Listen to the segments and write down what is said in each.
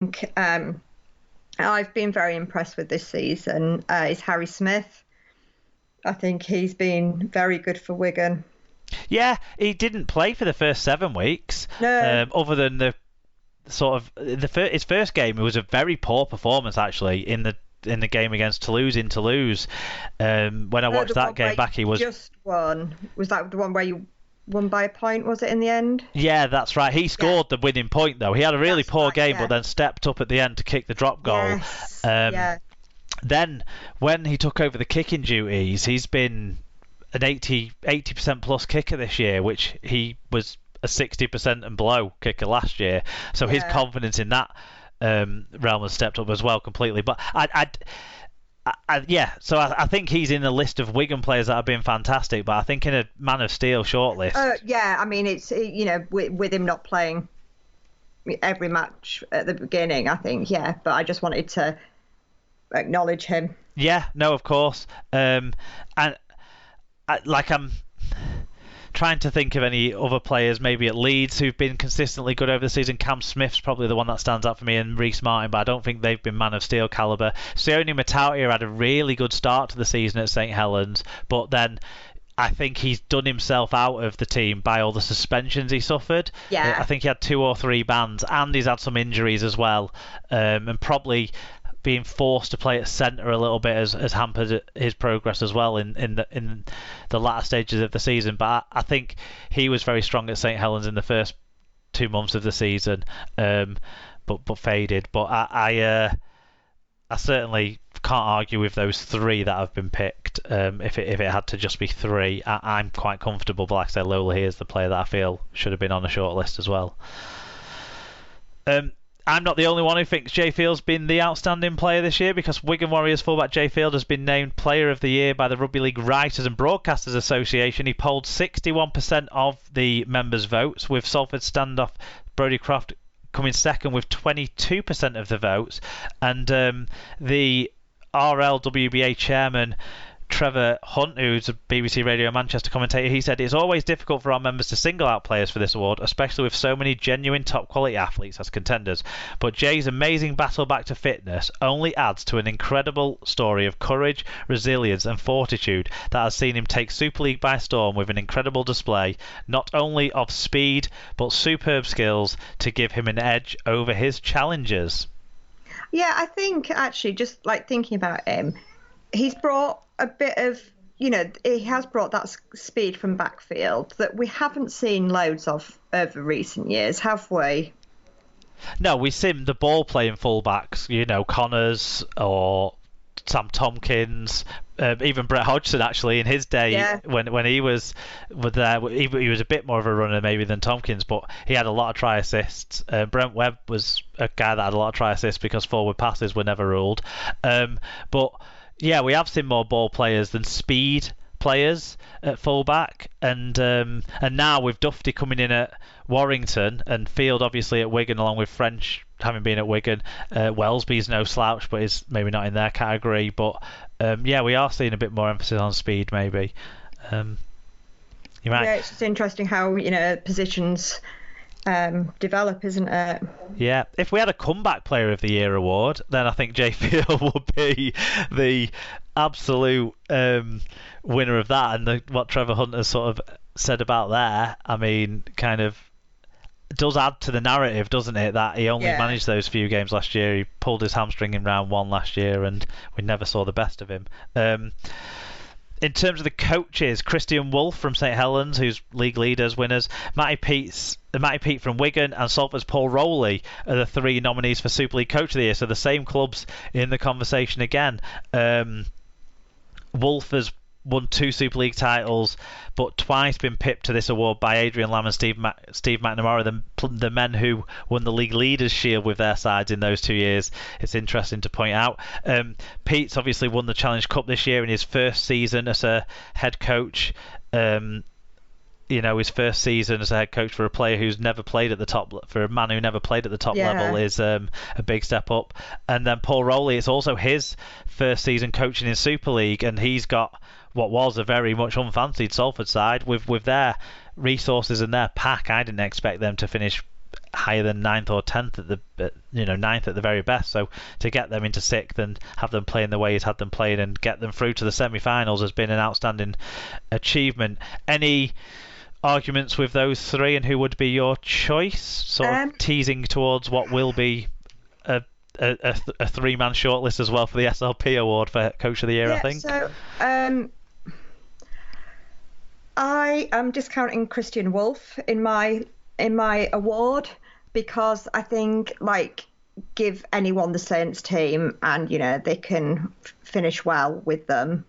I've been very impressed with this season is Harry Smith. I think he's been very good for Wigan. Yeah, he didn't play for the first 7 weeks. No. Other than the sort of his first game, it was a very poor performance actually in the game against Toulouse in Toulouse. When I watched that game back, he was just won. Was that the one where you won by a point? Was it in the end? Yeah, that's right. He scored the winning point though. He had a really poor game, yeah. but then stepped up at the end to kick the drop goal. Yes. Yeah. Then when he took over the kicking duties, he's been an 80% plus kicker this year, which he was a 60% and below kicker last year. So his confidence in that realm has stepped up as well completely. But so I think he's in the list of Wigan players that have been fantastic. But I think in a Man of Steel shortlist. Yeah, I mean it's with him not playing every match at the beginning, I think But I just wanted to acknowledge him. Yeah, no, of course. And I'm trying to think of any other players maybe at Leeds who've been consistently good over the season. Cam Smith's probably the one that stands out for me, and Reece Martin, but I don't think they've been Man of Steel calibre. Sione Matautia had a really good start to the season at St Helens, but then I think he's done himself out of the team by all the suspensions he suffered. Yeah. I think he had 2 or 3 bans, and he's had some injuries as well, and probably being forced to play at centre a little bit has hampered his progress as well in the latter stages of the season. But I think he was very strong at St Helens in the first 2 months of the season, but faded. But I certainly can't argue with those 3 that have been picked. If it had to just be 3, I'm quite comfortable. But like I say, Lola here is the player that I feel should have been on a short list as well. I'm not the only one who thinks Jay Field's been the outstanding player this year, because Wigan Warriors fullback Jay Field has been named Player of the Year by the Rugby League Writers and Broadcasters Association. He polled 61% of the members' votes, with Salford standoff Brodie Croft coming second with 22% of the votes. And the RLWBA chairman Trevor Hunt, who's a BBC Radio Manchester commentator, he said, "It's always difficult for our members to single out players for this award, especially with so many genuine top quality athletes as contenders. But Jay's amazing battle back to fitness only adds to an incredible story of courage, resilience and fortitude that has seen him take Super League by storm with an incredible display, not only of speed, but superb skills to give him an edge over his challengers." Yeah, I think actually, just like thinking about him, he's brought a bit of, he has brought that speed from backfield that we haven't seen loads of over recent years, have we? No, we've seen the ball playing fullbacks, Connors or Sam Tompkins, even Brett Hodgson actually in his day when he was there. He was a bit more of a runner maybe than Tompkins, but he had a lot of try assists. Brent Webb was a guy that had a lot of try assists because forward passes were never ruled. But yeah, we have seen more ball players than speed players at fullback, and now with Dufty coming in at Warrington and Field obviously at Wigan, along with French having been at Wigan. Wellesby's no slouch, but is maybe not in their category. But we are seeing a bit more emphasis on speed, maybe. You're right. Yeah, it's just interesting how positions develop, isn't it? Yeah, if we had a comeback player of the year award, then I think Jay Field would be the absolute winner of that. And what Trevor Hunt has sort of said about there, I mean, kind of does add to the narrative, doesn't it, that he only managed those few games last year. He pulled his hamstring in round 1 last year, and we never saw the best of him. In terms of the coaches, Christian Wolff from St Helens, who's league leaders, winners, Matty Pete from Wigan, and Salford's Paul Rowley are the 3 nominees for Super League Coach of the Year. So the same clubs in the conversation again. Wolff has won 2 Super League titles, but twice been pipped to this award by Adrian Lamb and Steve McNamara, the men who won the League Leaders Shield with their sides in those 2 years. It's interesting to point out. Pete's obviously won the Challenge Cup this year in his first season as a head coach. His first season as a head coach for a player who's never played at the top, for a man who never played at the top level, is a big step up. And then Paul Rowley, it's also his first season coaching in Super League, and he's got what was a very much unfancied Salford side with their resources and their pack. I didn't expect them to finish higher than 9th or 10th at the 9th at the very best. So to get them into 6th and have them playing the way he's had them playing and get them through to the semi-finals has been an outstanding achievement. Any arguments with those three, and who would be your choice? Sort of teasing towards what will be a three-man shortlist as well for the SLP award for Coach of the Year, I think. So I am discounting Christian Wolf in my award, because I think, like, give anyone the Saints team and they can finish well with them.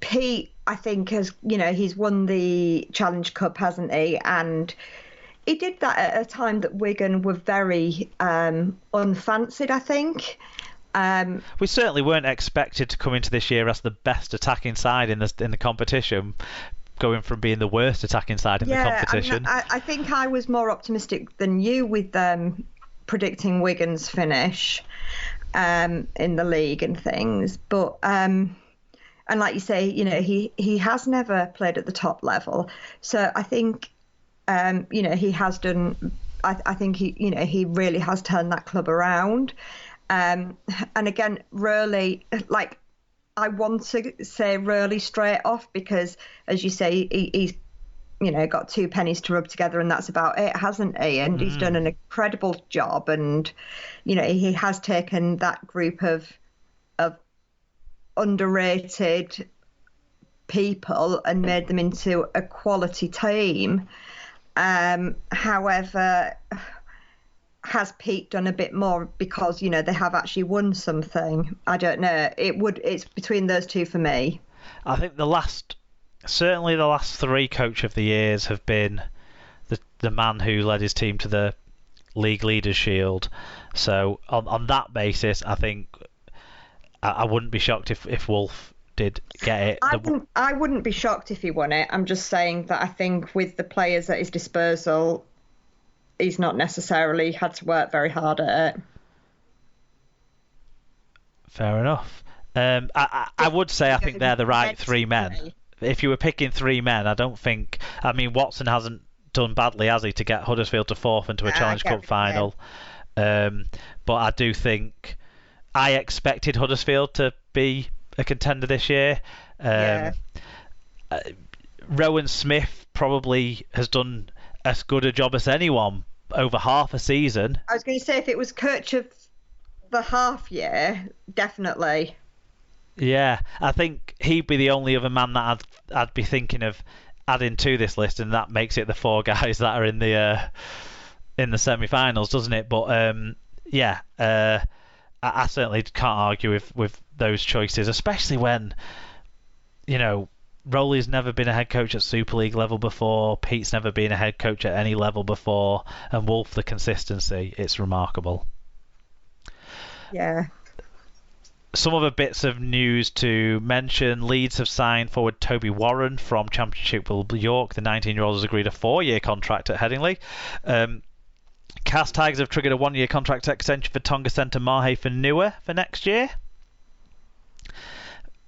Pete, I think, has he's won the Challenge Cup, hasn't he? And he did that at a time that Wigan were very unfancied, I think. We certainly weren't expected to come into this year as the best attacking side in the competition, going from being the worst attacking side in the competition. I think I was more optimistic than you with predicting Wigan's finish in the league and things. But and like you say, he has never played at the top level. So I think he has done. I think he really has turned that club around. And again, Rowley, like, I want to say Rowley straight off, because, as you say, he's got two pennies to rub together, and that's about it, hasn't he? And he's done an incredible job, and he has taken that group of underrated people and made them into a quality team. However, has Pete done a bit more, because they have actually won something? I don't know. It's between those two for me. I think the last three Coach of the Years have been the man who led his team to the League Leaders Shield. So on that basis, I think I wouldn't be shocked if Wolf did get it. I wouldn't be shocked if he won it. I'm just saying that I think with the players at his disposal, he's not necessarily had to work very hard at it. Fair enough. I would say I think they're the right three men. If you were picking three men, I don't think... I mean, Watson hasn't done badly, has he, to get Huddersfield to 4th and to a Challenge Cup final. But I do think... I expected Huddersfield to be a contender this year. Rowan Smith probably has done as good a job as anyone over half a season. I was going to say, if it was Coach of the half year, definitely. Yeah, I think he'd be the only other man that I'd be thinking of adding to this list, and that makes it the four guys that are in the semi-finals, doesn't it? But I certainly can't argue with those choices, especially when Rowley's never been a head coach at Super League level before, Pete's never been a head coach at any level before, and Wolf, the consistency, it's remarkable. Yeah. Some other bits of news to mention: Leeds have signed forward Toby Warren from Championship York. The 19-year-old has agreed a 4-year contract at Headingley. Cast Tigers have triggered a 1-year contract extension for Tonga centre Mahe Fanua for next year.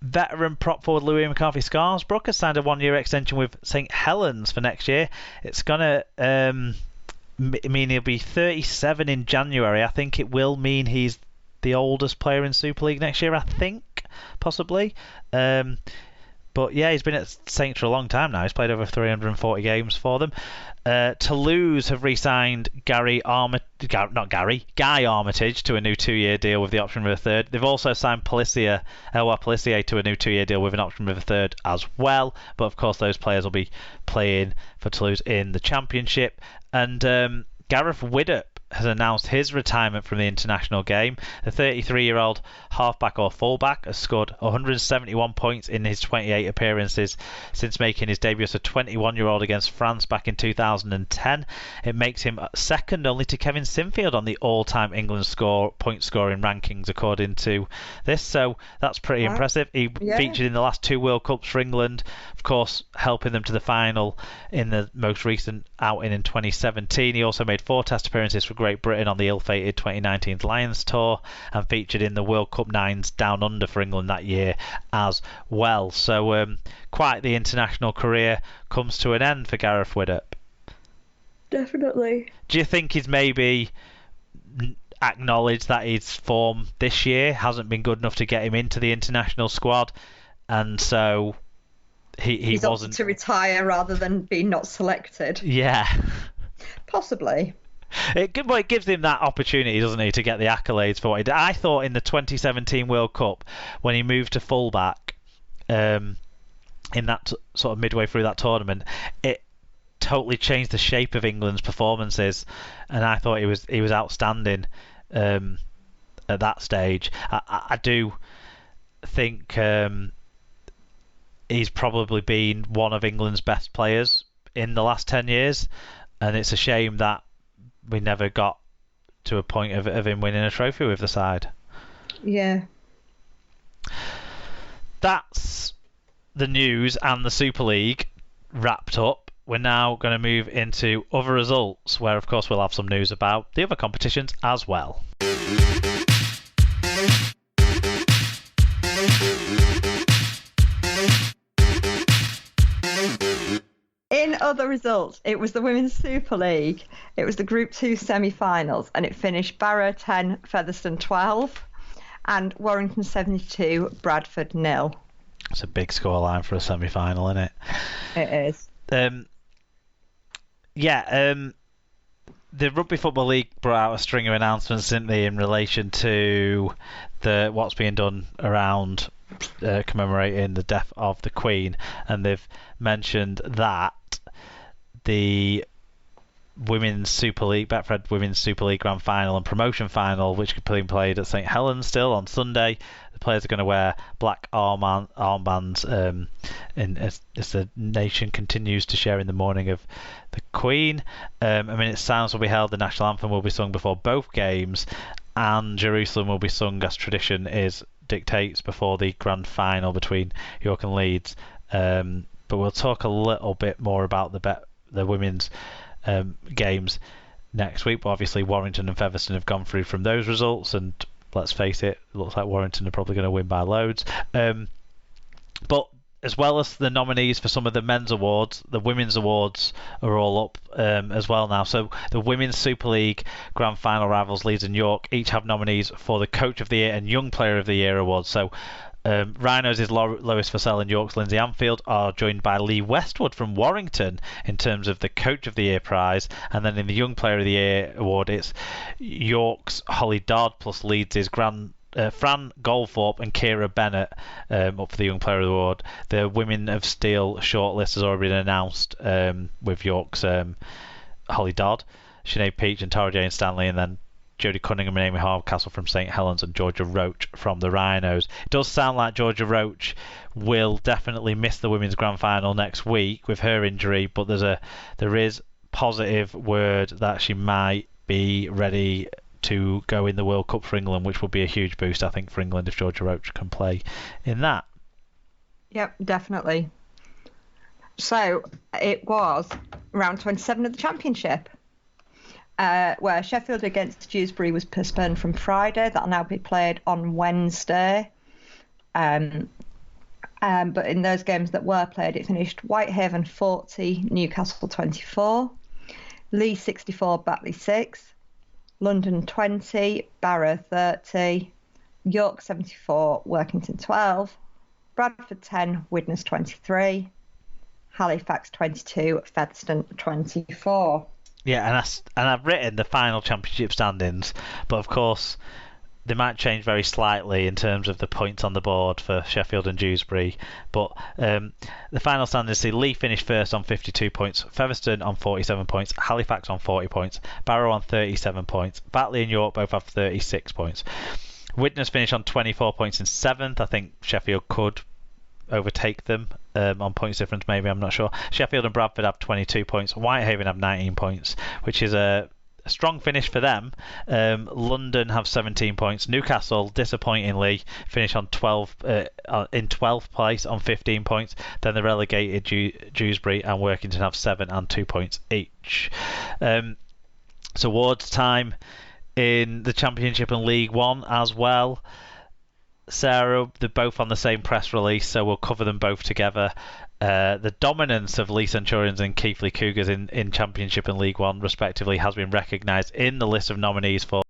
Veteran prop forward Louis McCarthy-Scarsbrook has signed a 1-year extension with St Helens for next year. It's going to mean he'll be 37 in January. I think it will mean he's the oldest player in Super League next year, I think, possibly. But yeah, he's been at Saints for a long time now. He's played over 340 games for them. Toulouse have re-signed Guy Armitage to a new 2-year deal with the option of a third. They've also signed Eloi Pelissier to a new 2-year deal with an option of a third as well. But of course, those players will be playing for Toulouse in the Championship. And Gareth Widdop has announced his retirement from the international game. The 33-year-old halfback or fullback has scored 171 points in his 28 appearances since making his debut as a 21-year-old against France back in 2010. It makes him second only to Kevin Sinfield on the all-time England point scoring rankings, according to this. So that's pretty impressive. He featured in the last 2 World Cups for England, of course, helping them to the final in the most recent outing in 2017. He also made 4 Test appearances for Great Britain on the ill-fated 2019 Lions Tour and featured in the World Cup 9s Down Under for England that year as well. So quite the international career comes to an end for Gareth Widdop. definitely. Do you think he's maybe acknowledged that his form this year hasn't been good enough to get him into the international squad, and so he's opted to retire rather than be not selected? Yeah. Possibly. It gives him that opportunity, doesn't he, to get the accolades for what he did. I thought in the 2017 World Cup, when he moved to fullback, in that sort of midway through that tournament, it totally changed the shape of England's performances, and I thought he was outstanding at that stage. I do think he's probably been one of England's best players in the last 10 years, and it's a shame that we never got to a point of him winning a trophy with the side. Yeah. That's the news and the Super League wrapped up. We're now going to move into other results, where of course we'll have some news about the other competitions as well. In other results, it was the Women's Super League. It was the Group 2 semi-finals, and it finished Barrow 10, Featherstone 12, and Warrington 72, Bradford 0. It's a big scoreline for a semi-final, isn't it? It is. The Rugby Football League brought out a string of announcements, didn't they, in relation to what's being done around commemorating the death of the Queen, and they've mentioned that the Women's Super League, Betfred Women's Super League Grand Final and Promotion Final, which could be played at St Helens still on Sunday. The players are going to wear black armbands as the nation continues to share in the mourning of the Queen. A minute's silence will be held. The national anthem will be sung before both games, and Jerusalem will be sung as tradition dictates before the grand final between York and Leeds. But we'll talk a little bit more about the women's games next week. But obviously Warrington and Featherstone have gone through from those results, and let's face it, looks like Warrington are probably going to win by loads. But as well as the nominees for some of the men's awards, the women's awards are all up as well now. So the Women's Super League Grand Final rivals Leeds and York each have nominees for the Coach of the Year and Young Player of the Year awards. So Rhinos is Lois Fussell and York's Lindsay Anfield are joined by Lee Westwood from Warrington in terms of the Coach of the Year prize, and then in the Young Player of the Year award it's York's Holly Dodd plus Leeds' Fran Goldthorpe and Kira Bennett up for the Young Player of the Award. The Women of Steel shortlist has already been announced with York's Holly Dodd, Sinead Peach and Tara Jane Stanley, and then Jodie Cunningham and Amy Hardcastle from St Helens and Georgia Roach from the Rhinos. It does sound like Georgia Roach will definitely miss the Women's Grand Final next week with her injury, but there is positive word that she might be ready to go in the World Cup for England, which would be a huge boost, I think, for England if Georgia Roach can play in that. Yep, definitely. So it was round 27 of the Championship, where Sheffield against Dewsbury was postponed from Friday. That'll now be played on Wednesday. But in those games that were played, it finished Whitehaven 40, Newcastle 24, Leigh 64, Batley 6, London 20, Barrow 30, York 74, Workington 12, Bradford 10, Widnes 23, Halifax 22, Featherstone 24. Yeah, and I've written the final championship standings, but of course they might change very slightly in terms of the points on the board for Sheffield and Dewsbury. But the final standings see Leigh finish first on 52 points, Featherstone on 47 points, Halifax on 40 points, Barrow on 37 points, Batley and York both have 36 points. Widnes finish on 24 points in 7th. I think Sheffield could overtake them on points difference, maybe, I'm not sure. Sheffield and Bradford have 22 points, Whitehaven have 19 points, which is a strong finish for them. London have 17 points. Newcastle, disappointingly, finish on 12th place on 15 points. Then the relegated Dewsbury and Workington have 7 and 2 points each. So awards time in the Championship and League One as well. Sarah, they're both on the same press release, so we'll cover them both together. the dominance of Lee Centurions and Keith Lee Cougars in Championship and League One, respectively, has been recognised in the list of nominees for